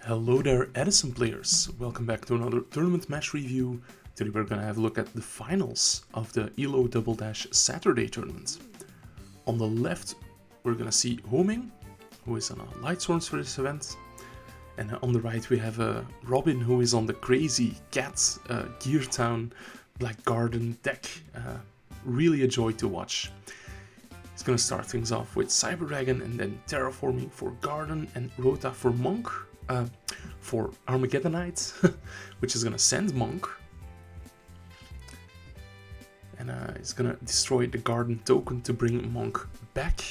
Hello there, EDISON players. Welcome back to another tournament match review. Today we're gonna have a look at the finals of the ELLO Double Dash Saturday tournament. On the left, we're gonna see Ho-Ming, who is on a Lightsworn for this event. And on the right, we have Robin, who is on the crazy cat Gear Town Black Garden deck. Really a joy to watch. He's gonna start things off with Cyber Dragon and then Terraforming for Garden and Rota for Monk. For Armageddonite, which is gonna send Monk. And he's gonna destroy the Garden token to bring Monk back.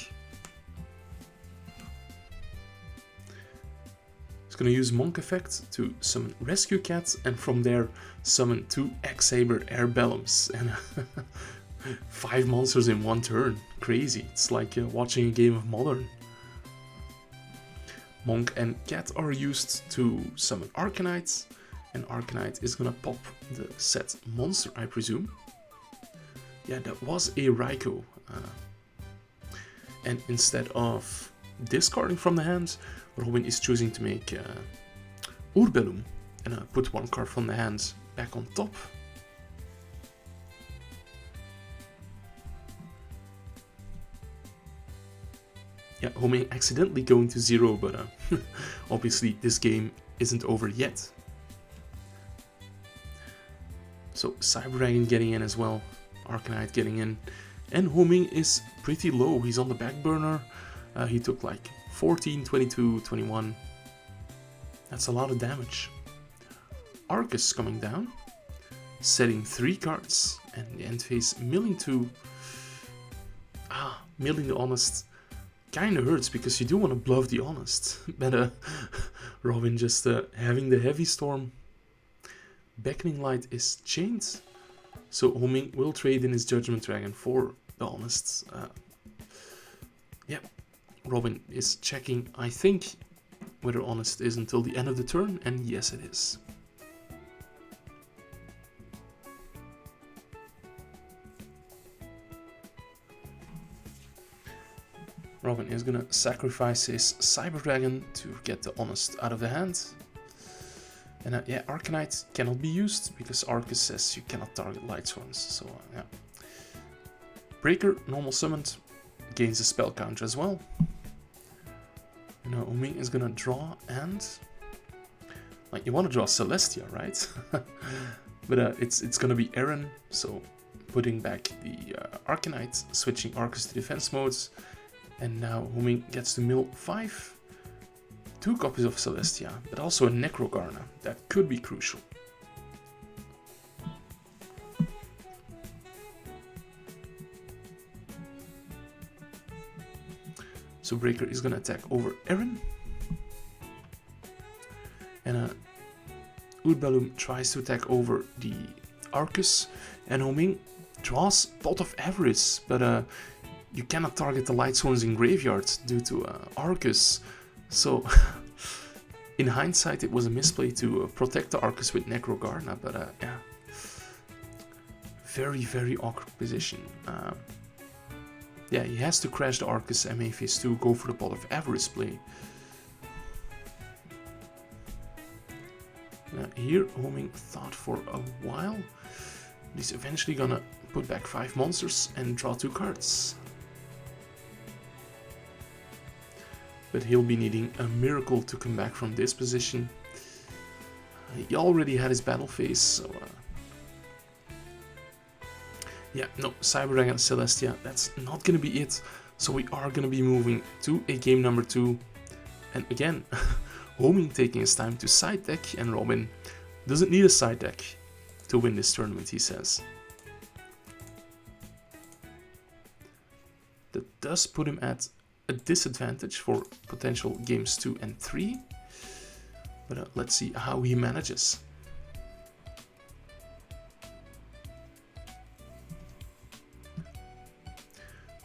He's gonna use Monk effect to summon Rescue Cat, and from there summon 2 X-Saber Airbellums. And 5 monsters in one turn. Crazy. It's like watching a game of Modern. Monk and Cat are used to summon Arcanite, and Arcanite is gonna pop the set monster, I presume. Yeah, that was a Raikou. And instead of discarding from the hand, Robin is choosing to make Urbellum and put 1 card from the hand back on top. Yeah, Ho-Ming accidentally going to 0, but obviously this game isn't over yet. So Cyber Dragon getting in as well, Arcanite getting in, and Ho-Ming is pretty low. He's on the back burner. He took like 14, 22, 21. That's a lot of damage. Arcus coming down, setting 3 cards, and the end phase milling 2. Milling the Honest kinda hurts because you do want to bluff the Honest, but Robin just having the Heavy Storm. Beckoning Light is chained, so Ho-Ming will trade in his Judgment Dragon for the Honest. Yeah, Robin is checking, I think, whether Honest is until the end of the turn, and yes it is. Robin is gonna sacrifice his Cyber Dragon to get the Honest out of the hand. And yeah, Arcanite cannot be used because Arcus says you cannot target Lightsworns. So yeah. Breaker, normal summoned, gains a spell counter as well. And Ho-Ming is gonna draw, and like, you want to draw Celestia, right? But it's gonna be Aaron, so putting back the Arcanite, switching Arcus to defense modes. And now Ho-Ming gets to mill 5, 2 copies of Celestia, but also a Necrogarna. That could be crucial. So Breaker is gonna attack over Aaron. And Urbellum tries to attack over the Arcus, and Ho-Ming draws Pot of Avarice, but you cannot target the Lightsworns in graveyards due to Arcus. So, in hindsight, it was a misplay to protect the Arcus with Necrogarna, but yeah. Very, very awkward position. Yeah, he has to crash the Arcus MA phase 2, go for the Pot of Avarice play. Here, Ho-Ming thought for a while. He's eventually gonna put back 5 monsters and draw 2 cards. But he'll be needing a miracle to come back from this position. He already had his battle phase, so yeah, no, Cyber Dragon Celestia, that's not gonna be it. So we are gonna be moving to a game number 2. And again, Ho-Ming taking his time to side deck, and Robin doesn't need a side deck to win this tournament, he says. That does put him at a disadvantage for potential games 2 and 3, but let's see how he manages.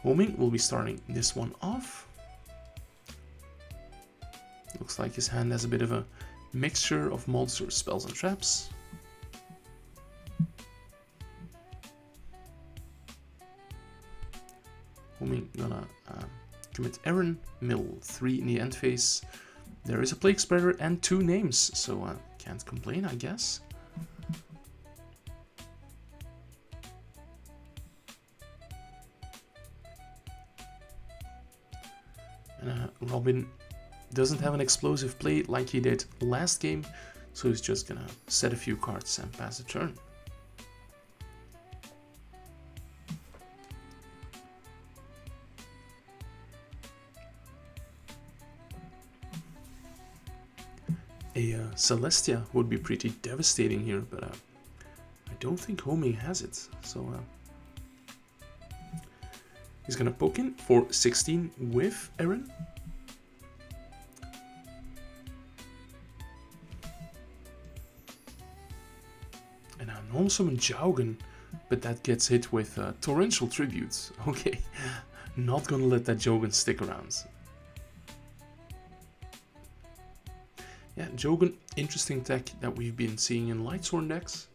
Ho-Ming will be starting this one off. Looks like his hand has a bit of a mixture of monsters, spells, and traps. Ho-Ming gonna commit Aaron, mill 3 in the end phase, there is a Plague Spreader and 2 names, so can't complain, I guess. And Robin doesn't have an explosive play like he did last game, so he's just gonna set a few cards and pass the turn. A Celestia would be pretty devastating here, but I don't think Ho-Ming has it, so he's gonna poke in for 16 with Aaron. And a non-summon Jaugen, but that gets hit with Torrential Tributes. Okay, not gonna let that Jaugen stick around. Yeah, Jaugen, interesting tech that we've been seeing in Lightsworn decks,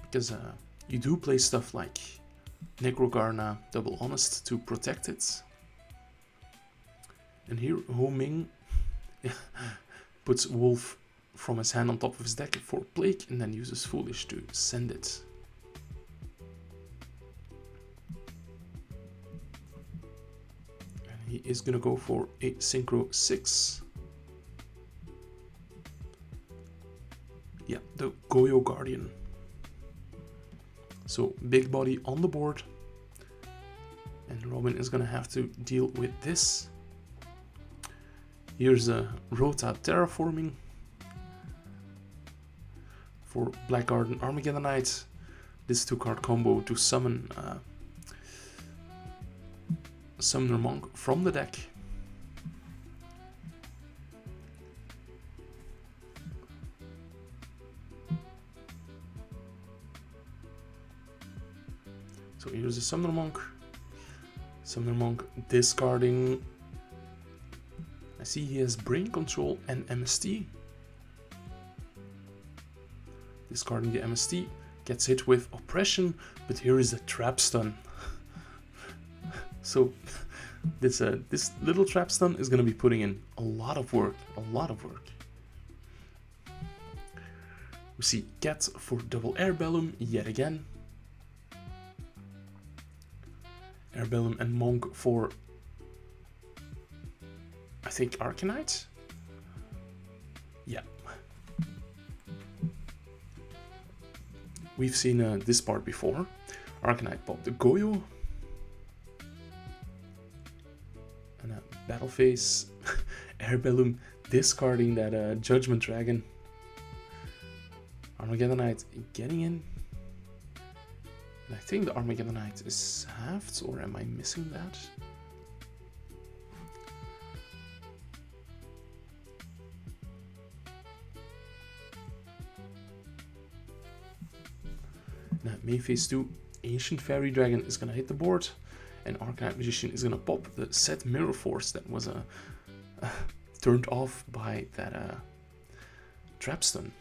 because you do play stuff like Necrogarna, Double Honest to protect it. And here Ho-Ming puts Wolf from his hand on top of his deck for Plague and then uses Foolish to send it. And he is gonna go for a Synchro 6. Yeah, the Goyo Guardian. So big body on the board, and Robin is gonna have to deal with this. Here's a Rota Terraforming for Black Garden Armageddonite. This 2-card combo to summon Summoner Monk from the deck. So here's a Summoner Monk. Summoner Monk discarding. I see he has Brain Control and MST. Discarding the MST, gets hit with Oppression, but here is a Trap Stun. So this little Trap Stun is going to be putting in a lot of work, We see Cat for double Air Bellum yet again. Air Bellum and Monk for, I think, Arcanite? Yeah. We've seen this part before. Arcanite pop the Goyo. And a Battle Phase. Air Bellum discarding that Judgment Dragon. Armageddonite getting in. And I think the Armageddonite is halved, or am I missing that? Now, May phase 2, Ancient Fairy Dragon is gonna hit the board, and Arcanite Magician is gonna pop the set Mirror Force that was turned off by that Trap Stun.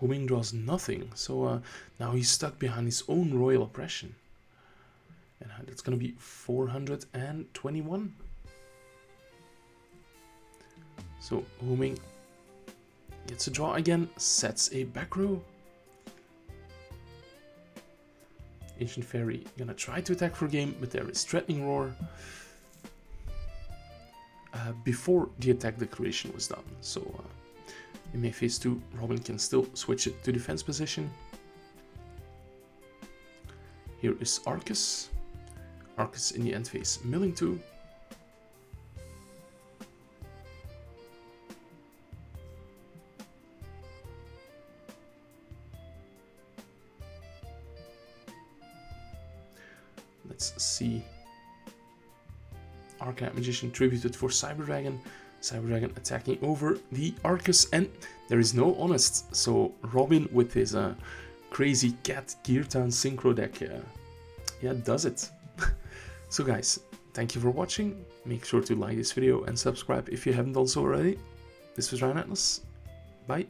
Ho-Ming draws nothing, so now he's stuck behind his own Royal Oppression. And that's gonna be 421. So Ho-Ming gets a draw again, sets a back row. Ancient Fairy gonna try to attack for game, but there is Threatening Roar before the attack declaration was done. So in May phase 2, Robin can still switch it to defense position. Here is Arcus. Arcus in the end phase, milling 2. Let's see. Arcanite Magician tributed for Cyber Dragon. Cyber Dragon attacking over the Arcus, and there is no Honest. So Robin with his crazy Cat Gear Town Synchro deck, yeah, does it. So guys, thank you for watching. Make sure to like this video and subscribe if you haven't done so already. This was Ryan Atlas. Bye.